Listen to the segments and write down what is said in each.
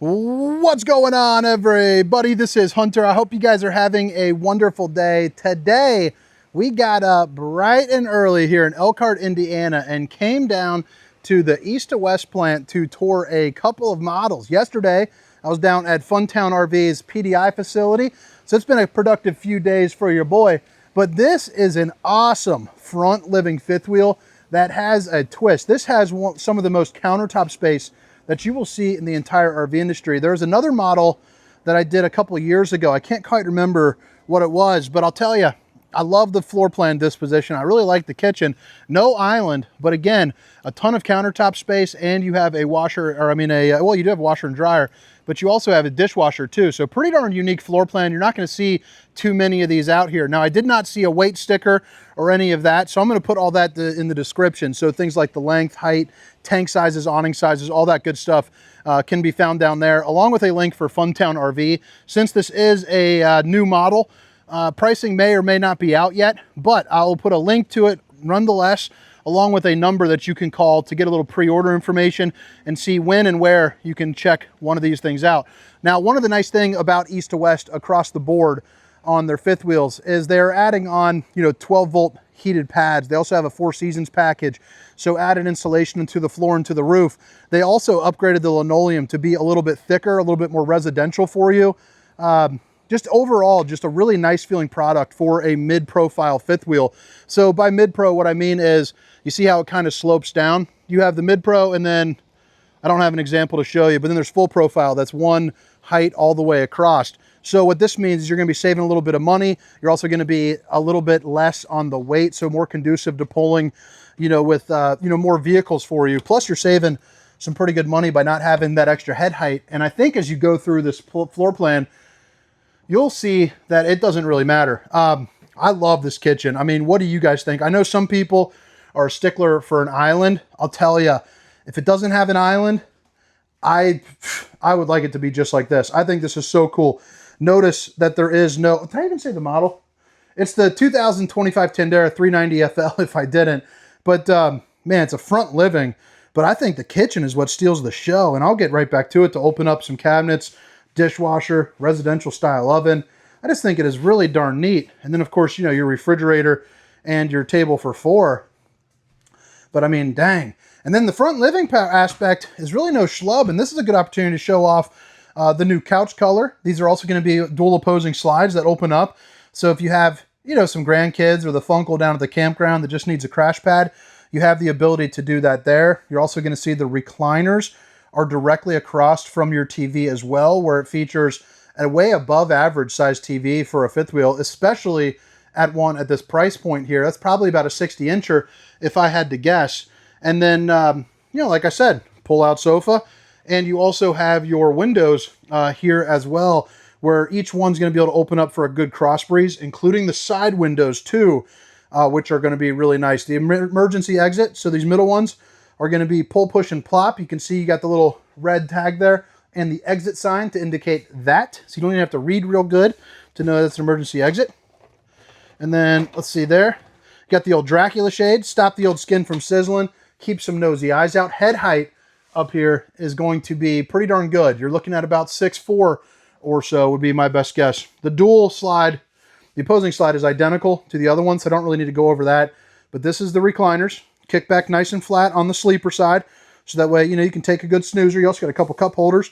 What's going on, everybody? This is Hunter. I hope you guys are having a wonderful day. Today, we got up bright and early here in Elkhart, Indiana, and came down to the East to West plant to tour a couple of models. Yesterday, I was down at FUNTOWN RV's PDI facility, so it's been a productive few days for your boy. But this is an awesome front living fifth wheel that has a twist. This has some of the most countertop space that you will see in the entire RV industry. There's another model that I did a couple of years ago. I can't quite remember what it was, but I'll tell you, I love the floor plan disposition. I really like the kitchen. No island, but again, a ton of countertop space, and you have a washer, or well, you do have a washer and dryer, but you also have a dishwasher too. So pretty darn unique floor plan. You're not gonna see too many of these out here. Now, I did not see a weight sticker or any of that, so I'm gonna put all that in the description. So things like the length, height, tank sizes, awning sizes, all that good stuff can be found down there, along with a link for FUNTOWN RV. Since this is a new model, pricing may or may not be out yet, but I'll put a link to it nonetheless, along with a number that you can call to get a little pre-order information and see when and where you can check one of these things out. Now, one of the nice things about East to West across the board on their fifth wheels is they're adding on, 12-volt heated pads. They also have a 4 seasons package, so added insulation into the floor and to the roof. They also upgraded the linoleum to be a little bit thicker, a little bit more residential for you. Just overall, just a really nice feeling product for a mid-profile fifth wheel. So by mid-pro, what I mean is, you see how it kind of slopes down? You have the mid-pro, and then, I don't have an example to show you, but then there's full profile. That's one height all the way across. So what this means is you're gonna be saving a little bit of money. You're also gonna be a little bit less on the weight, so more conducive to pulling, with, more vehicles for you. Plus you're saving some pretty good money by not having that extra head height. And I think as you go through this floor plan, you'll see that it doesn't really matter. I love this kitchen. I mean, what do you guys think? I know some people are a stickler for an island. I'll tell you, if it doesn't have an island, I would like it to be just like this. I think this is so cool. Notice that there is no, did I even say the model? It's the 2025 Tandara 390FL if I didn't. But man, it's a front living, but I think the kitchen is what steals the show. And I'll get right back to it to open up some cabinets, dishwasher, residential style oven. I just think it is really darn neat. And then of course, your refrigerator and your table for 4. But I mean, dang. And then the front living aspect is really no schlub. And this is a good opportunity to show off the new couch color. These are also going to be dual opposing slides that open up. So if you have, some grandkids or the funkle down at the campground that just needs a crash pad, you have the ability to do that there. You're also going to see the recliners are directly across from your TV as well, where it features a way above average size TV for a fifth wheel, especially at this price point here. That's probably about a 60-incher if I had to guess. And then, like I said, pull-out sofa. And you also have your windows here as well, where each one's going to be able to open up for a good cross breeze, including the side windows too, which are going to be really nice. The emergency exit, so these middle ones are going to be pull, push, and plop. You can see you got the little red tag there and the exit sign to indicate that. So you don't even have to read real good to know that's an emergency exit. And then, let's see there. You got the old Dracula shade, stop the old skin from sizzling, keep some nosy eyes out. Head height up here is going to be pretty darn good. You're looking at about 6'4" or so would be my best guess. The dual slide, the opposing slide is identical to the other one, so I don't really need to go over that. But this is the recliners. Kick back nice and flat on the sleeper side. So that way, you can take a good snoozer. You also got a couple cup holders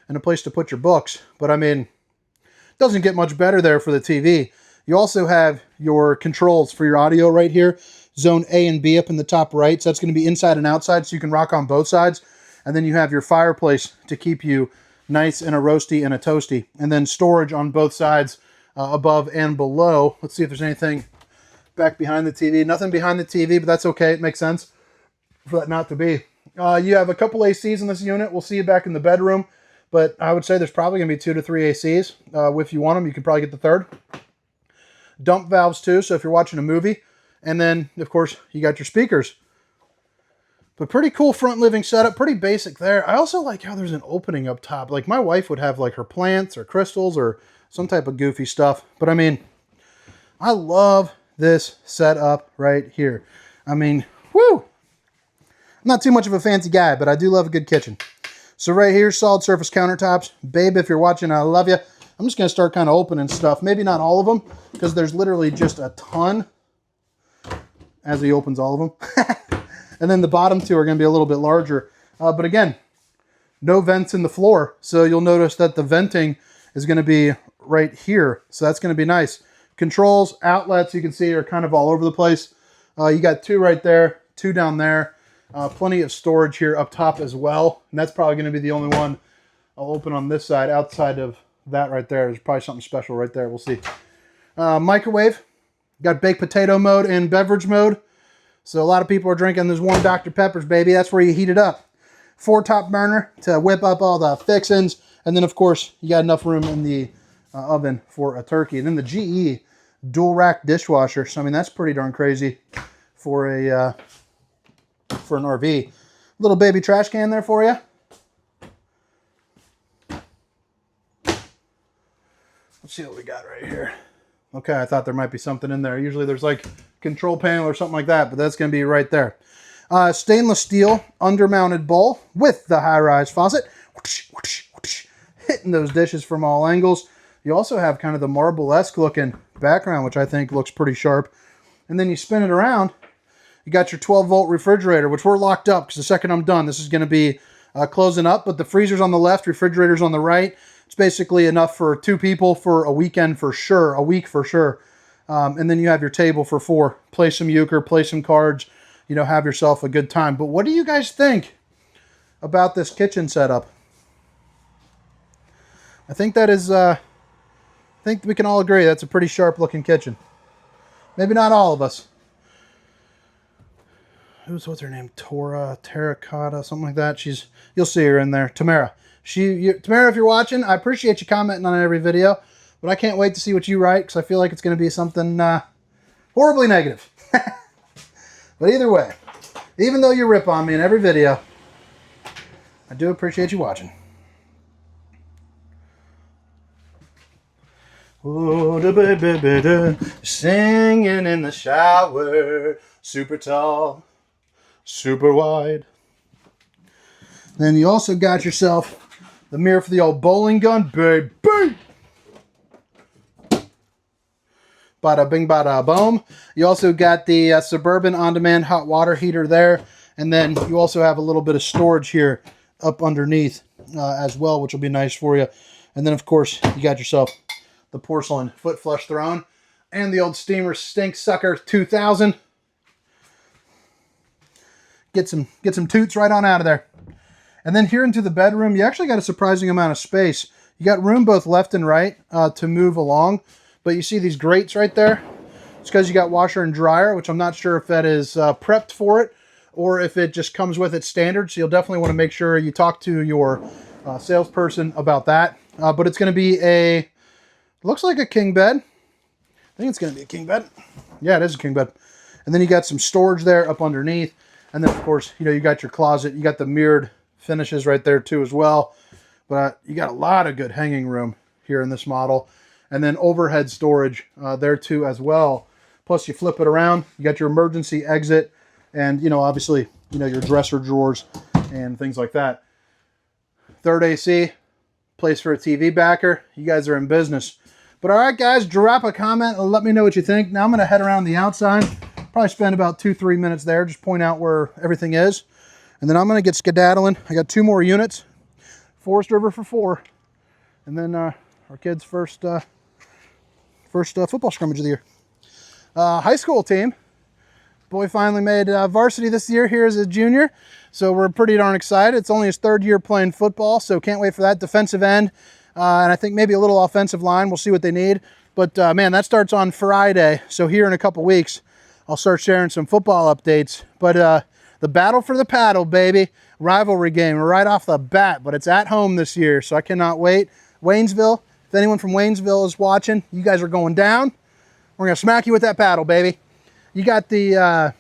and a place to put your books. But I mean, it doesn't get much better there for the TV. You also have your controls for your audio right here. Zone A and B up in the top right. So that's going to be inside and outside, so you can rock on both sides. And then you have your fireplace to keep you nice and a roasty and a toasty. And then storage on both sides, above and below. Let's see if there's anything back behind the TV. Nothing behind the TV, but that's okay. It makes sense for that not to be. You have a couple ACs in this unit. We'll see you back in the bedroom. But I would say there's probably going to be 2 to 3 ACs. If you want them, you can probably get the third. Dump valves too, so if you're watching a movie. And then, of course, you got your speakers. But pretty cool front living setup. Pretty basic there. I also like how there's an opening up top. Like my wife would have like her plants or crystals or some type of goofy stuff. But I mean, I love this setup right here. I mean, whoo! I'm not too much of a fancy guy, but I do love a good kitchen. So right here, solid surface countertops. Babe, if you're watching, I love you. I'm just going to start kind of opening stuff. Maybe not all of them, because there's literally just a ton as he opens all of them. And then the bottom two are going to be a little bit larger. But again, no vents in the floor. So you'll notice that the venting is going to be right here. So that's going to be nice. Controls, outlets, you can see are kind of all over the place. You got two right there, two down there. Plenty of storage here up top as well. And that's probably going to be the only one I'll open on this side. Outside of that right there, there's probably something special right there. We'll see. Microwave. Got baked potato mode and beverage mode. So a lot of people are drinking those warm Dr. Peppers, baby. That's where you heat it up. 4-top burner to whip up all the fixings. And then, of course, you got enough room in the oven for a turkey. And then the GE dual rack dishwasher. So, I mean, that's pretty darn crazy for an RV. Little baby trash can there for you. Let's see what we got right here. Okay, I thought there might be something in there. Usually there's like control panel or something like that, but that's going to be right there. Stainless steel under-mounted bowl with the high-rise faucet. Whoosh, whoosh, whoosh, hitting those dishes from all angles. You also have kind of the marble-esque looking background, which I think looks pretty sharp. And then you spin it around. You got your 12-volt refrigerator, which we're locked up because the second I'm done, this is going to be closing up. But the freezer's on the left, refrigerator's on the right. It's basically enough for 2 people for a weekend for sure, a week for sure. And then you have your table for 4. Play some euchre, play some cards, you know, have yourself a good time. But what do you guys think about this kitchen setup? I think that is, I think we can all agree that's a pretty sharp looking kitchen. Maybe not all of us. What's her name? Terracotta, something like that. You'll see her in there. Tamara. Tamara, if you're watching, I appreciate you commenting on every video, but I can't wait to see what you write because I feel like it's going to be something horribly negative. But either way, even though you rip on me in every video, I do appreciate you watching. Oh, da ba ba ba da, singing in the shower, super tall, super wide. Then you also got yourself the mirror for the old bowling gun, baby. Bada bing, bada boom. You also got the Suburban on-demand hot water heater there. And then you also have a little bit of storage here up underneath as well, which will be nice for you. And then, of course, you got yourself the porcelain foot flush throne and the old Steamer Stink Sucker 2000. Get some toots right on out of there. And then here into the bedroom, you actually got a surprising amount of space. You got room both left and right to move along. But you see these grates right there? It's because you got washer and dryer, which I'm not sure if that is prepped for it or if it just comes with it standard. So you'll definitely want to make sure you talk to your salesperson about that. But it's going to be looks like a king bed. I think it's going to be a king bed. Yeah, it is a king bed. And then you got some storage there up underneath. And then, of course, you know, you got your closet. You got the mirrored finishes right there too as well. But you got a lot of good hanging room here in this model. And then overhead storage there too as well. Plus you flip it around, you got your emergency exit and, you know, obviously, you know, your dresser drawers and things like that. Third AC, place for a TV backer. You guys are in business. But all right, guys, drop a comment and let me know what you think. Now I'm going to head around the outside. Probably spend about 2-3 minutes there. Just point out where everything is. And then I'm going to get skedaddling. I got 2 more units. Forest River for 4. And then our kids' first football scrimmage of the year. High school team. Boy finally made varsity this year here as a junior. So we're pretty darn excited. It's only his 3rd year playing football, so can't wait for that. Defensive end. And I think maybe a little offensive line. We'll see what they need. But man, that starts on Friday. So here in a couple weeks, I'll start sharing some football updates. But the battle for the paddle, baby. Rivalry game right off the bat. But it's at home this year, so I cannot wait. Waynesville. If anyone from Waynesville is watching, you guys are going down. We're going to smack you with that paddle, baby. You got the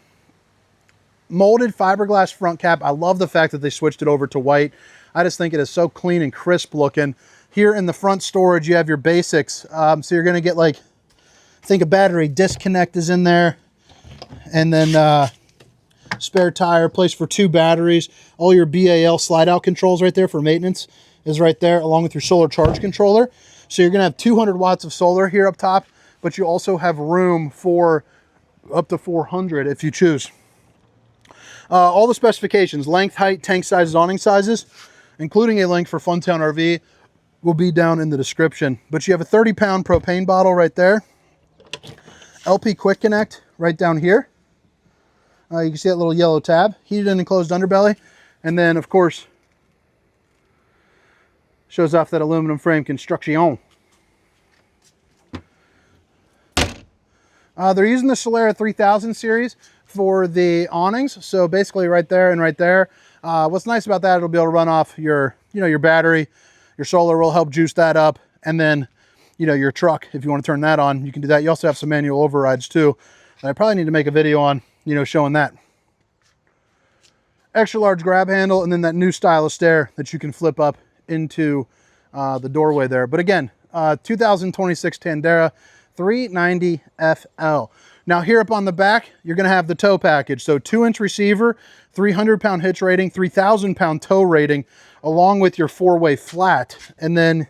molded fiberglass front cap. I love the fact that they switched it over to white. I just think it is so clean and crisp looking. Here in the front storage, you have your basics. So you're going to get like, I think a battery disconnect is in there. And then spare tire, place for 2 batteries. All your BAL slide out controls right there for maintenance is right there, along with your solar charge controller. So you're gonna have 200 watts of solar here up top, but you also have room for up to 400 if you choose. All the specifications, length, height, tank sizes, awning sizes, including a link for FUNTOWN RV, will be down in the description. But you have a 30-pound propane bottle right there. LP Quick Connect right down here. You can see that little yellow tab, heated and enclosed underbelly. And then, of course, shows off that aluminum frame construction. They're using the Tandara 3000 series for the awnings. So basically right there and right there. What's nice about that, it'll be able to run off your, your battery. Your solar will help juice that up. And then, your truck, if you want to turn that on, you can do that. You also have some manual overrides too. And I probably need to make a video on, showing that. Extra large grab handle, and then that new style of stair that you can flip up into the doorway there. But again, 2026 Tandara 390FL. Now here up on the back, you're going to have the tow package. So 2-inch receiver, 300-pound hitch rating, 3,000-pound tow rating, along with your 4-way flat. And then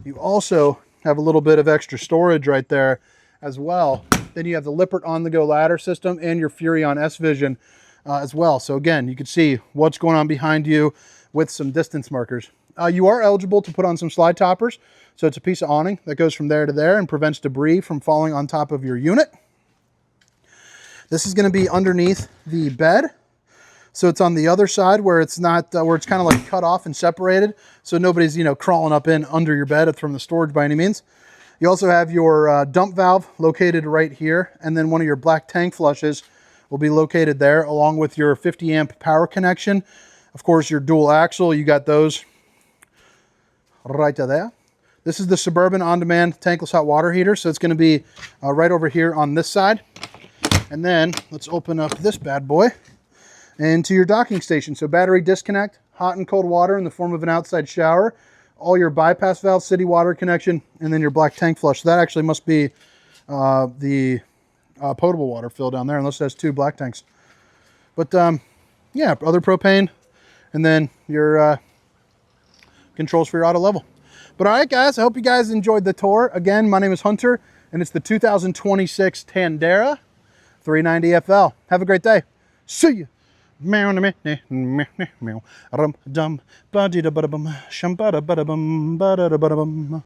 you also have a little bit of extra storage right there as well. Then you have the Lippert on-the-go ladder system and your Furrion S-Vision as well. So again, you can see what's going on behind you with some distance markers. You are eligible to put on some slide toppers. So it's a piece of awning that goes from there to there and prevents debris from falling on top of your unit. This is going to be underneath the bed. So it's on the other side where it's not, where it's kind of like cut off and separated. So nobody's, crawling up in under your bed from the storage by any means. You also have your dump valve located right here. And then one of your black tank flushes will be located there, along with your 50 amp power connection. Of course, your dual axle, you got those right there. This is the Suburban on-demand tankless hot water heater. So it's going to be right over here on this side. And then let's open up this bad boy into your docking station. So battery disconnect, hot and cold water in the form of an outside shower, all your bypass valve, city water connection, and then your black tank flush. So that actually must be the potable water fill down there, unless it has 2 black tanks. But yeah, other propane, and then your controls for your auto level. But all right, guys, I hope you guys enjoyed the tour. Again, my name is Hunter, and it's the 2026 Tandara 390FL. Have a great day. See you.